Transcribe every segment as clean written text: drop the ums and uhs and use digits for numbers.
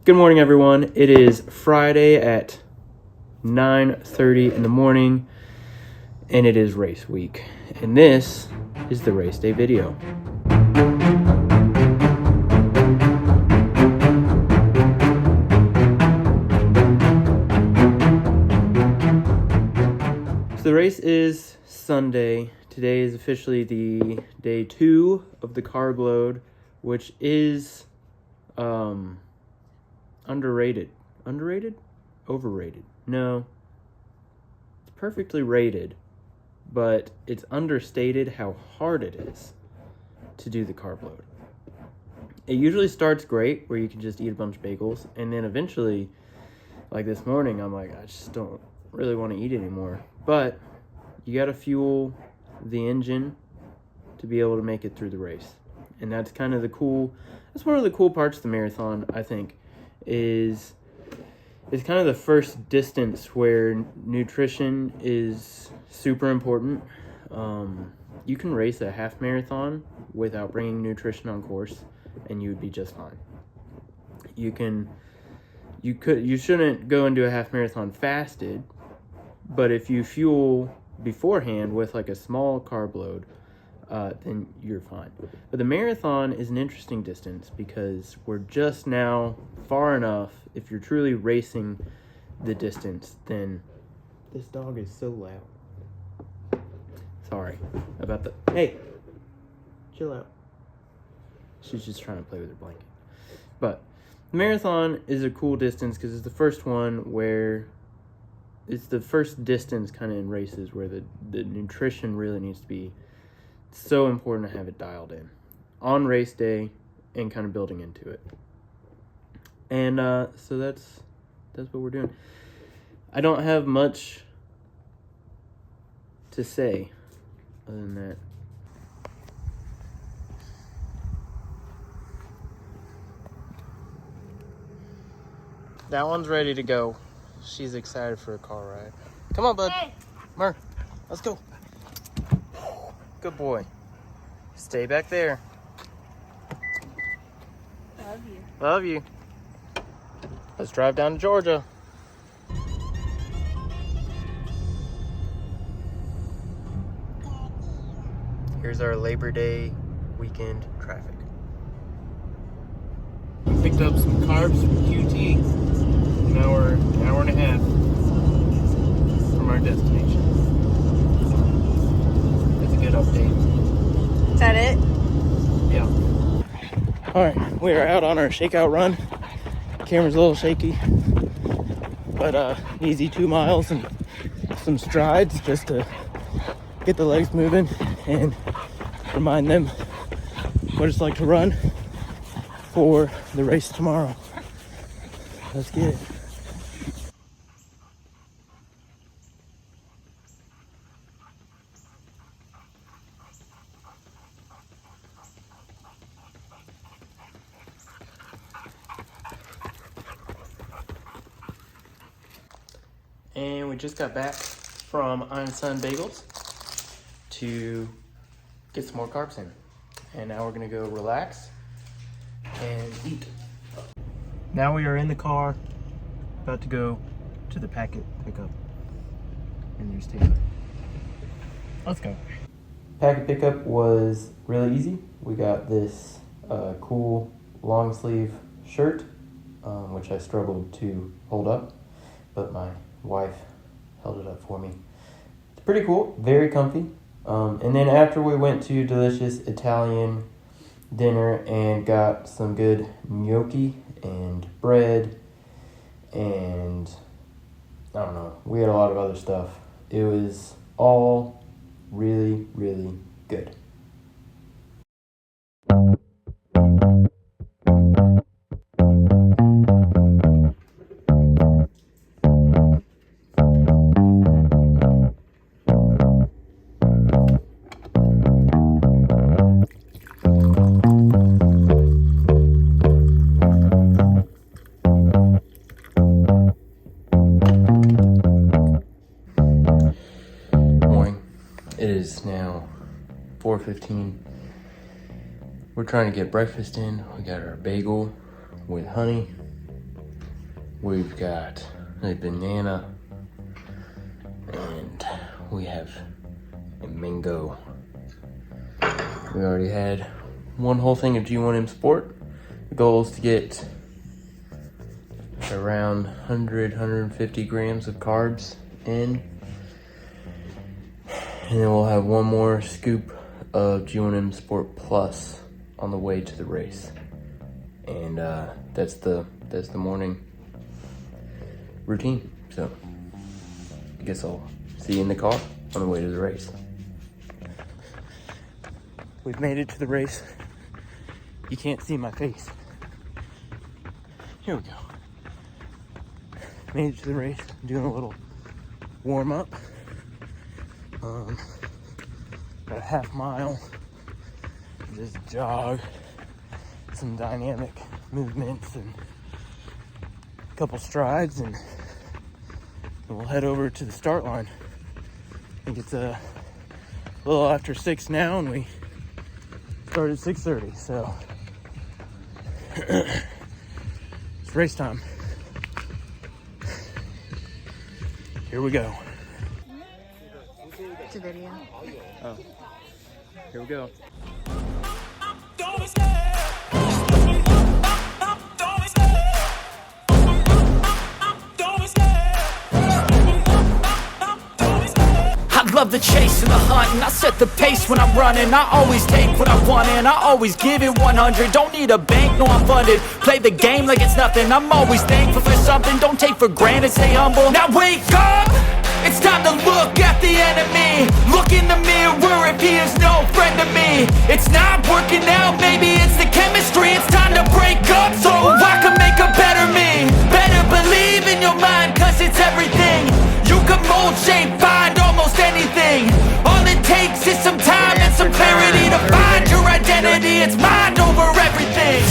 Good morning, everyone. It is Friday at 9:30 in the morning, and it is race week. And this is the race day video. So the race is Sunday. Today is officially the day 2 of the carb load, which is underrated. Underrated? Overrated? No. It's perfectly rated, but it's understated how hard it is to do the carb load. It usually starts great, where you can just eat a bunch of bagels, and then eventually, like this morning, I'm like, I just don't really want to eat anymore. But you got to fuel the engine to be able to make it through the race. And that's kind of that's one of the cool parts of the marathon, I think, is kind of the first distance where nutrition is super important. You can race a half marathon without bringing nutrition on course, and you would be just fine. You shouldn't go into a half marathon fasted, but if you fuel beforehand with like a small carb load, then you're fine. But the marathon is an interesting distance because we're just now far enough. If you're truly racing the distance, then this dog is so loud. Sorry about the, hey, chill out. She's just trying to play with her blanket. But the marathon is a cool distance because it's the first one where it's the first distance kind of in races where the nutrition really needs to be so important to have it dialed in on race day and kind of building into it. And so that's what we're doing. I don't have much to say other than that. That one's ready to go. She's excited for a car ride. Come on, bud. Hey. Mer, let's go. Good boy. Stay back there. Love you. Love you. Let's drive down to Georgia. Here's our Labor Day weekend traffic. We picked up some carbs from QT. Now we're an hour and a half from our destination. That's a good update. Is that it? Yeah. All right, we are out on our shakeout run. Camera's a little shaky, but easy 2 miles and some strides just to get the legs moving and remind them what it's like to run for the race tomorrow. Let's get it. And we just got back from Einstein Bagels to get some more carbs in. And now we're gonna go relax and eat. Now we are in the car, about to go to the packet pickup. And there's Taylor. Let's go. Packet pickup was really easy. We got this cool long sleeve shirt, which I struggled to hold up, but my wife held it up for me. It's pretty cool, very comfy. And then after we went to delicious Italian dinner and got some good gnocchi and bread, and I don't know, we had a lot of other stuff. It was all really, really good. It is now 4:15. We're trying to get breakfast in. We got our bagel with honey We've got a banana, and we have a mango. We already had one whole thing of G1M Sport. The goal is to get around 150 grams of carbs in. And then we'll have one more scoop of G1M Sport Plus on the way to the race. And that's the morning routine. So I guess I'll see you in the car on the way to the race. We've made it to the race. You can't see my face. Here we go. Made it to the race. I'm doing a little warm up. About a half mile. Just jog. Some dynamic movements and a couple strides, and we'll head over to the start line. I think it's a little after 6 now, and we start at 6:30, so it's race time. Here we go. It's a video. Oh, here we go. I love the chase and the hunt, and I set the pace when I'm running. I always take what I want and I always give it 100. Don't need a bank, no I'm funded. Play the game like it's nothing. I'm always thankful for something. Don't take for granted, stay humble. Now wake up! It's time to look at the enemy. Look in the mirror if he is no friend to me. It's not working out, maybe it's the chemistry. It's time to break up so I can make a better me. Better believe in your mind, cause it's everything. You can mold, shape, find almost anything. All it takes is some time and some clarity to find your identity. It's mind over everything.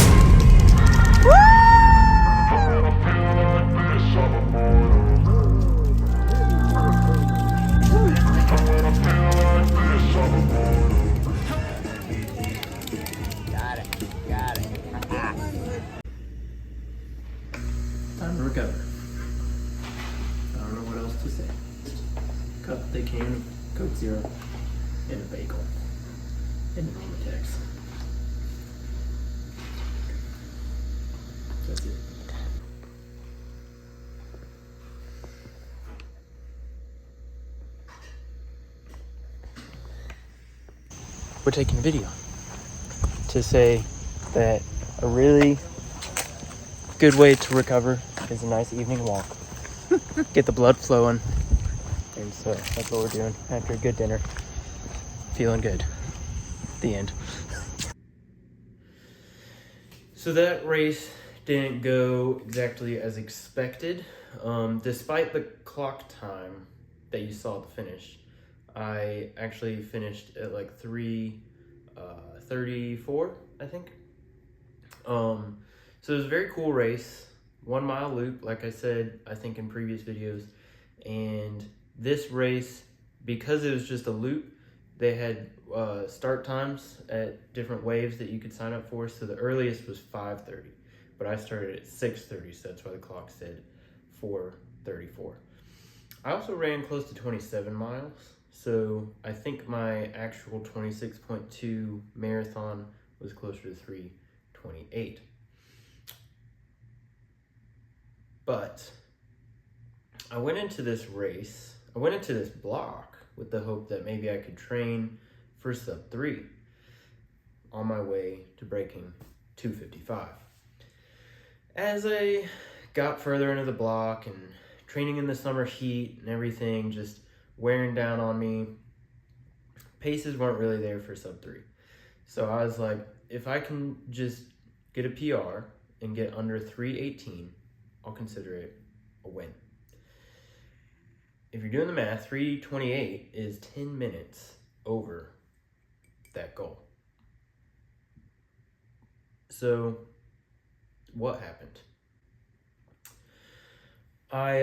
Time to recover. I don't know what else to say. Cut the can of Coke Zero and a bagel and the Romatex. That's it. We're taking a video to say that a really good way to recover is a nice evening walk. Get the blood flowing. And so that's what we're doing after a good dinner. Feeling good. The end. So that race didn't go exactly as expected. Despite the clock time that you saw at the finish, I actually finished at like 3:34, I think. So it was a very cool race. 1 mile loop, like I said, I think in previous videos. And this race, because it was just a loop, they had start times at different waves that you could sign up for. So the earliest was 5:30, but I started at 6:30, so that's why the clock said 4:34. I also ran close to 27 miles, so I think my actual 26.2 marathon was closer to 3:28. But I went into this block with the hope that maybe I could train for sub 3 on my way to breaking 2:55. As I got further into the block and training in the summer heat and everything just wearing down on me, paces weren't really there for sub 3. So I was like, if I can just get a PR and get under 3:18, I'll consider it a win. If you're doing the math, 3:28 is 10 minutes over that goal. So what happened? I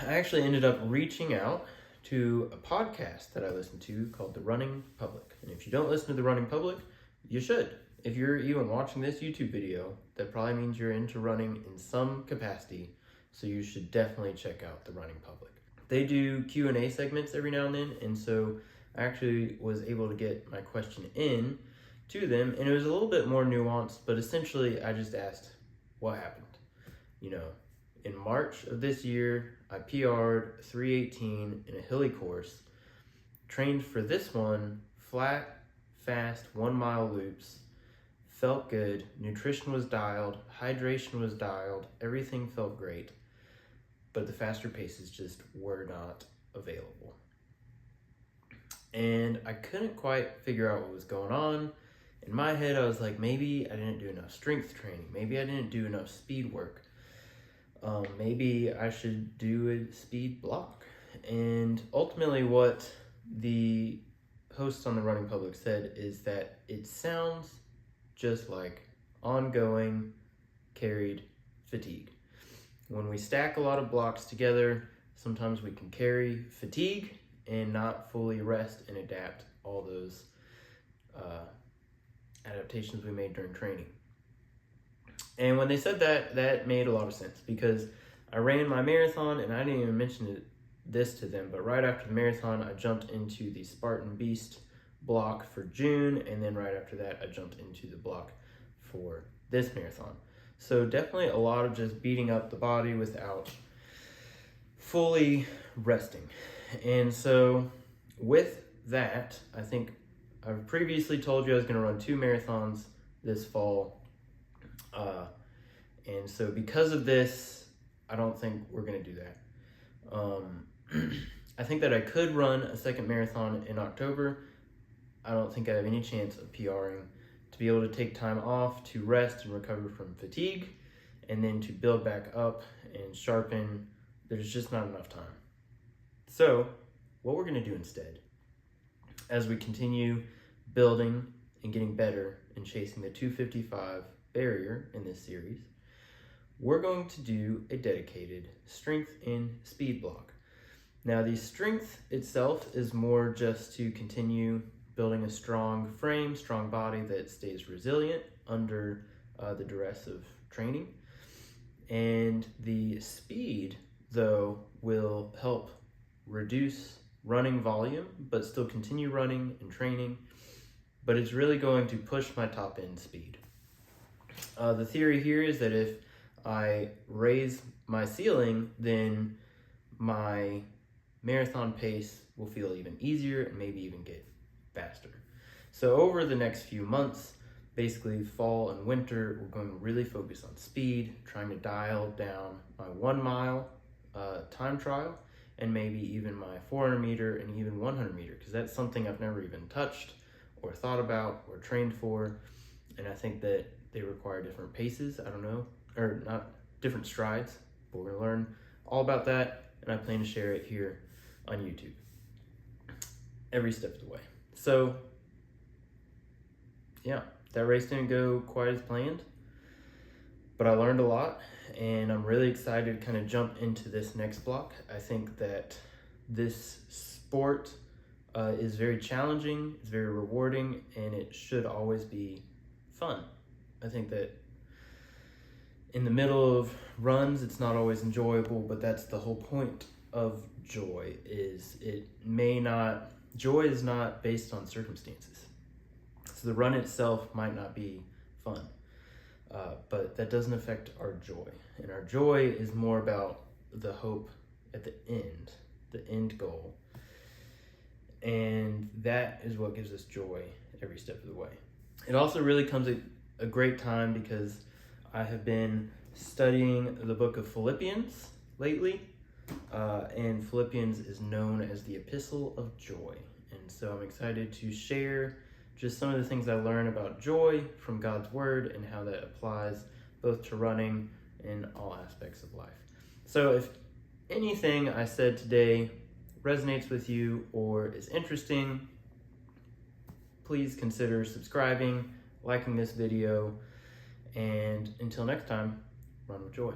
actually ended up reaching out to a podcast that I listen to called The Running Public. And if you don't listen to The Running Public, you should. if you're even watching this YouTube video, that probably means you're into running in some capacity, so you should definitely check out the Running Public. They do Q&A segments every now and then, and so I actually was able to get my question in to them, and it was a little bit more nuanced, but essentially I just asked what happened. You know, in March of this year, I PR'd 3:18 in a hilly course, trained for this one, flat, fast, 1 mile loops, felt good, nutrition was dialed, hydration was dialed, everything felt great, but the faster paces just were not available. And I couldn't quite figure out what was going on. In my head, I was like, maybe I didn't do enough strength training. Maybe I didn't do enough speed work. Maybe I should do a speed block. And ultimately what the hosts on the Running Public said is that it sounds just like ongoing carried fatigue. When we stack a lot of blocks together, sometimes we can carry fatigue and not fully rest and adapt all those adaptations we made during training. And when they said that, that made a lot of sense, because I ran my marathon, and I didn't even mention this to them, but right after the marathon, I jumped into the Spartan Beast block for June, and then right after that, I jumped into the block for this marathon. So definitely a lot of just beating up the body without fully resting. And so with that, I think I've previously told you I was going to run 2 marathons this fall. And so because of this, I don't think we're going to do that. I think that I could run a second marathon in October. I don't think I have any chance of PRing. To be able to take time off to rest and recover from fatigue, and then to build back up and sharpen, there's just not enough time. So what we're going to do instead, as we continue building and getting better and chasing the 255 barrier in this series, we're going to do a dedicated strength and speed block. Now, the strength itself is more just to continue building a strong frame, strong body that stays resilient under the duress of training. And the speed, though, will help reduce running volume, but still continue running and training. But it's really going to push my top end speed. The theory here is that if I raise my ceiling, then my marathon pace will feel even easier and maybe even get faster. So over the next few months, basically fall and winter, we're going to really focus on speed, trying to dial down my 1 mile time trial, and maybe even my 400 meter and even 100 meter, because that's something I've never even touched or thought about or trained for. And I think that they require different paces. I don't know, or not different strides, but we're gonna learn all about that, and I plan to share it here on YouTube every step of the way. So yeah, that race didn't go quite as planned, but I learned a lot, and I'm really excited to kind of jump into this next block. I think that this sport is very challenging, it's very rewarding, and it should always be fun. I think that in the middle of runs, it's not always enjoyable, but that's the whole point of joy. Joy is not based on circumstances. So the run itself might not be fun, but that doesn't affect our joy. And our joy is more about the hope at the end goal. And that is what gives us joy every step of the way. It also really comes at a great time because I have been studying the book of Philippians lately, and Philippians is known as the Epistle of Joy. And so I'm excited to share just some of the things I learned about joy from God's Word and how that applies both to running and all aspects of life. So if anything I said today resonates with you or is interesting, please consider subscribing, liking this video, and until next time, run with joy.